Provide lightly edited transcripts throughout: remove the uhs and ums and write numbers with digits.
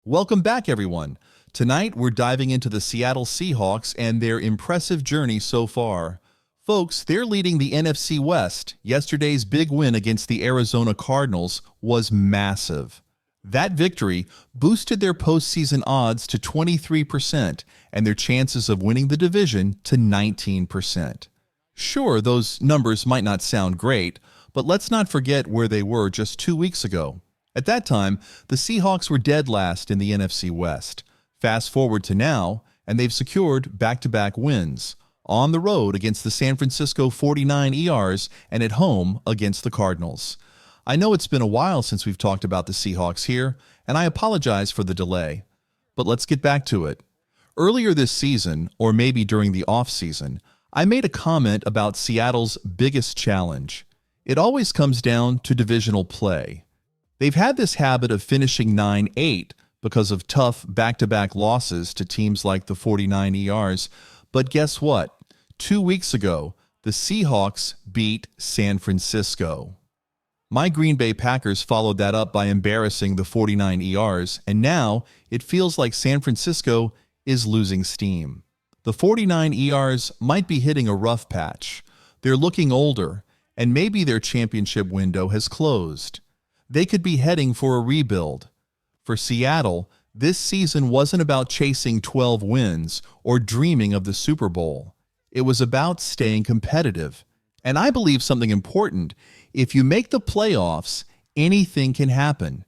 Welcome back, everyone. Tonight, we're diving into the Seattle Seahawks and their impressive journey so far. Folks, they're leading the NFC West. Yesterday's big win against the Arizona Cardinals was massive. That victory boosted their postseason odds to 23% and their chances of winning the division to 19%. Sure, those numbers might not sound great, but let's not forget where they were just 2 weeks ago. At that time, the Seahawks were dead last in the NFC West. Fast forward to now, and they've secured back-to-back wins, on the road against the San Francisco 49ers and at home against the Cardinals. I know it's been a while since we've talked about the Seahawks here, and I apologize for the delay. But let's get back to it. Earlier this season, or maybe during the off-season, I made a comment about Seattle's biggest challenge. It always comes down to divisional play. They've had this habit of finishing 9-8 because of tough back-to-back losses to teams like the 49ers. But guess what? 2 weeks ago, the Seahawks beat San Francisco. My Green Bay Packers followed that up by embarrassing the 49ers, and now it feels like San Francisco is losing steam. The 49ers might be hitting a rough patch. They're looking older, and maybe their championship window has closed. They could be heading for a rebuild. For Seattle, this season wasn't about chasing 12 wins or dreaming of the Super Bowl. It was about staying competitive. And I believe something important. If you make the playoffs, anything can happen.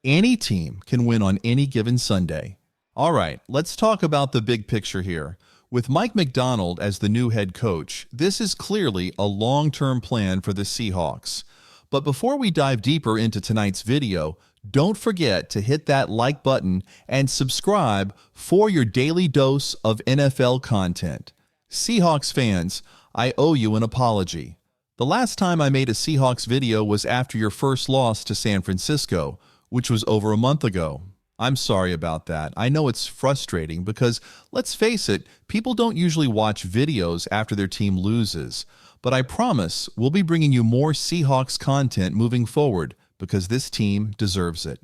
Any team can win on any given Sunday. All right, let's talk about the big picture here. With Mike Macdonald as the new head coach, this is clearly a long-term plan for the Seahawks. But before we dive deeper into tonight's video, don't forget to hit that like button and subscribe for your daily dose of NFL content. Seahawks fans, I owe you an apology. The last time I made a Seahawks video was after your first loss to San Francisco, which was over a month ago. I'm sorry about that. I know it's frustrating because, let's face it, people don't usually watch videos after their team loses. But I promise we'll be bringing you more Seahawks content moving forward because this team deserves it.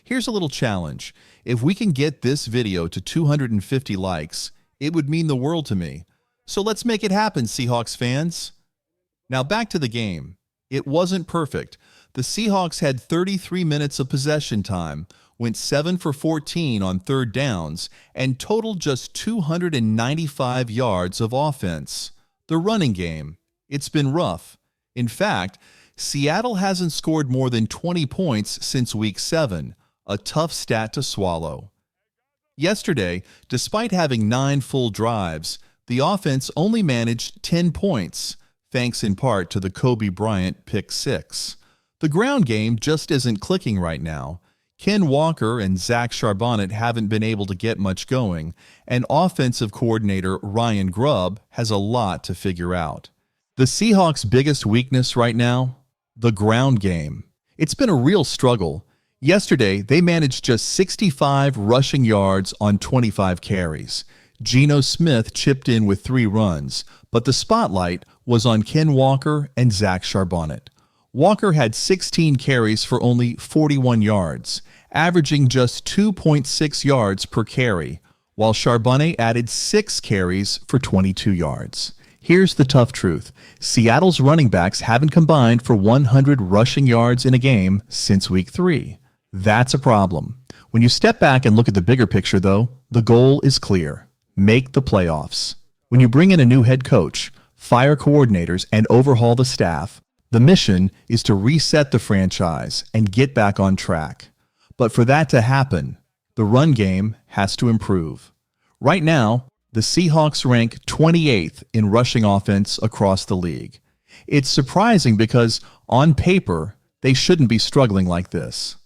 Here's a little challenge. If we can get this video to 250 likes, it would mean the world to me. So let's make it happen, Seahawks fans. Now back to the game. It wasn't perfect. The Seahawks had 33 minutes of possession time, went 7 for 14 on third downs, and totaled just 295 yards of offense. The running game. It's been rough. In fact, Seattle hasn't scored more than 20 points since Week 7, a tough stat to swallow. Yesterday, despite having 9 full drives, the offense only managed 10 points, thanks in part to the Kobe Bryant pick 6. The ground game just isn't clicking right now. Ken Walker and Zach Charbonnet haven't been able to get much going, and offensive coordinator Ryan Grubb has a lot to figure out. The Seahawks' biggest weakness right now? The ground game. It's been a real struggle. Yesterday, they managed just 65 rushing yards on 25 carries. Geno Smith chipped in with 3 runs, but the spotlight was on Ken Walker and Zach Charbonnet. Walker had 16 carries for only 41 yards, averaging just 2.6 yards per carry, while Charbonnet added 6 carries for 22 yards. Here's the tough truth. Seattle's running backs haven't combined for 100 rushing yards in a game since Week 3. That's a problem. When you step back and look at the bigger picture, though, the goal is clear. Make the playoffs. When you bring in a new head coach, fire coordinators, and overhaul the staff, the mission is to reset the franchise and get back on track. But for that to happen, the run game has to improve. Right now, the Seahawks rank 28th in rushing offense across the league. It's surprising because, on paper, they shouldn't be struggling like this.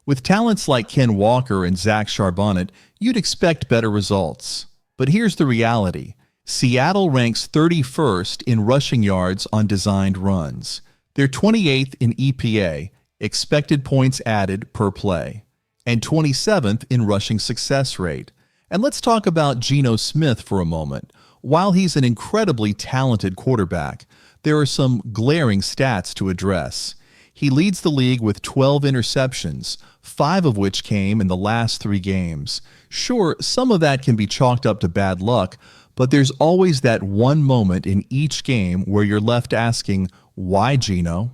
With talents like Ken Walker and Zach Charbonnet, you'd expect better results. But here's the reality. Seattle ranks 31st in rushing yards on designed runs. They're 28th in EPA, expected points added per play, and 27th in rushing success rate. And let's talk about Geno Smith for a moment. While he's an incredibly talented quarterback, there are some glaring stats to address. He leads the league with 12 interceptions, 5 of which came in the last 3 games. Sure, some of that can be chalked up to bad luck, but there's always that one moment in each game where you're left asking, why, Geno?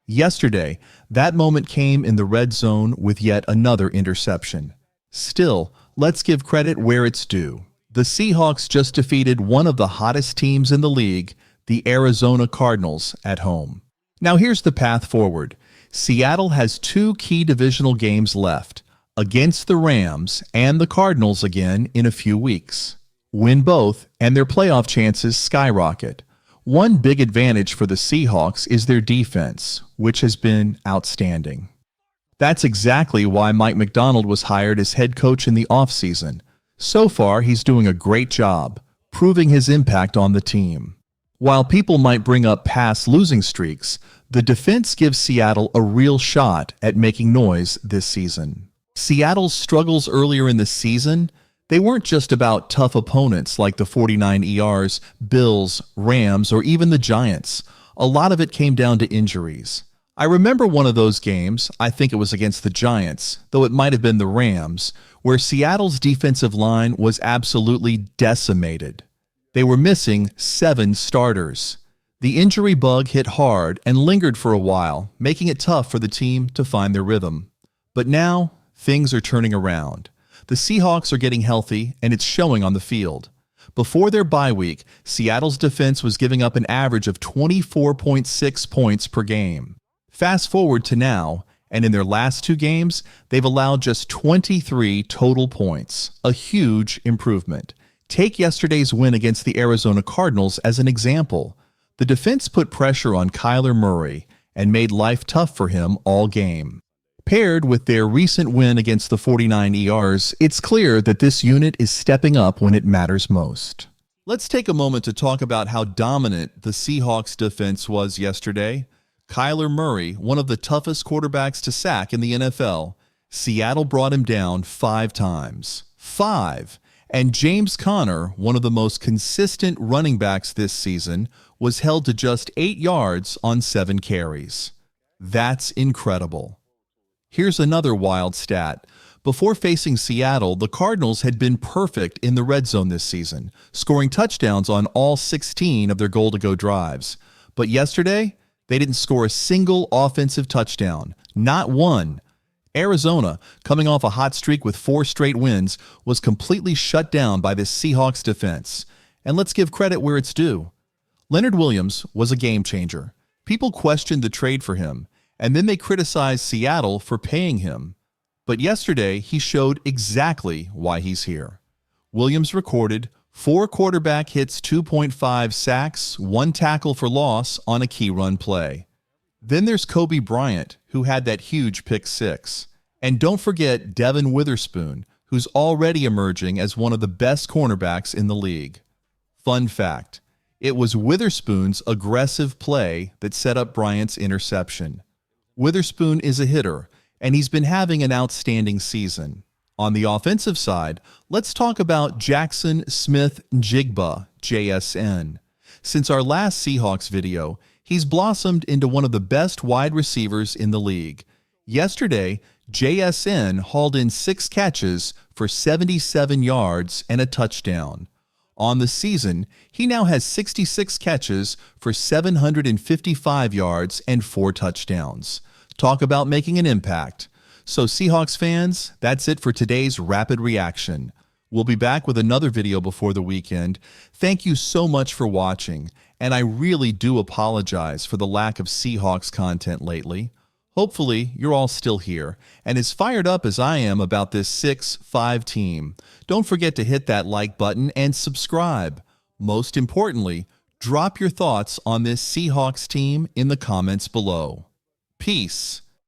Yesterday, that moment came in the red zone with yet another interception. Still, let's give credit where it's due. The Seahawks just defeated one of the hottest teams in the league, the Arizona Cardinals, at home. Now here's the path forward. Seattle has 2 key divisional games left, against the Rams and the Cardinals again in a few weeks. Win both, and their playoff chances skyrocket. One big advantage for the Seahawks is their defense, which has been outstanding. That's exactly why Mike Macdonald was hired as head coach in the offseason. So far, he's doing a great job, proving his impact on the team. While people might bring up past losing streaks, the defense gives Seattle a real shot at making noise this season. Seattle's struggles earlier in the season, they weren't just about tough opponents like the 49 ERs, Bills, Rams, or even the Giants. A lot of it came down to injuries. I remember one of those games, I think it was against the Giants, though it might have been the Rams, where Seattle's defensive line was absolutely decimated. They were missing 7 starters. The injury bug hit hard and lingered for a while, making it tough for the team to find their rhythm. But now, things are turning around. The Seahawks are getting healthy, and it's showing on the field. Before their bye week, Seattle's defense was giving up an average of 24.6 points per game. Fast forward to now, and in their last 2 games, they've allowed just 23 total points, a huge improvement. Take yesterday's win against the Arizona Cardinals as an example. The defense put pressure on Kyler Murray and made life tough for him all game. Paired with their recent win against the 49 ERs, it's clear that this unit is stepping up when it matters most. Let's take a moment to talk about how dominant the Seahawks defense was yesterday. Kyler Murray, one of the toughest quarterbacks to sack in the NFL, Seattle brought him down 5 times. 5! And James Conner, one of the most consistent running backs this season, was held to just 8 yards on 7 carries. That's incredible. Here's another wild stat. Before facing Seattle, the Cardinals had been perfect in the red zone this season, scoring touchdowns on all 16 of their goal-to-go drives. But yesterday, they didn't score a single offensive touchdown, not one. Arizona, coming off a hot streak with 4 straight wins, was completely shut down by this Seahawks defense. And let's give credit where it's due. Leonard Williams was a game changer. People questioned the trade for him, and then they criticized Seattle for paying him. But yesterday, he showed exactly why he's here. Williams recorded 4 quarterback hits, 2.5 sacks, 1 tackle for loss on a key run play. Then there's Kobe Bryant, who had that huge pick 6. And don't forget Devin Witherspoon, who's already emerging as one of the best cornerbacks in the league. Fun fact, it was Witherspoon's aggressive play that set up Bryant's interception. Witherspoon is a hitter, and he's been having an outstanding season. On the offensive side, let's talk about Jackson Smith-Njigba, JSN. Since our last Seahawks video, he's blossomed into one of the best wide receivers in the league. Yesterday, JSN hauled in 6 catches for 77 yards and a touchdown. On the season, he now has 66 catches for 755 yards and 4 touchdowns. Talk about making an impact. So Seahawks fans, that's it for today's Rapid Reaction. We'll be back with another video before the weekend. Thank you so much for watching, and I really do apologize for the lack of Seahawks content lately. Hopefully, you're all still here and as fired up as I am about this 6-5 team. Don't forget to hit that like button and subscribe. Most importantly, drop your thoughts on this Seahawks team in the comments below. Peace.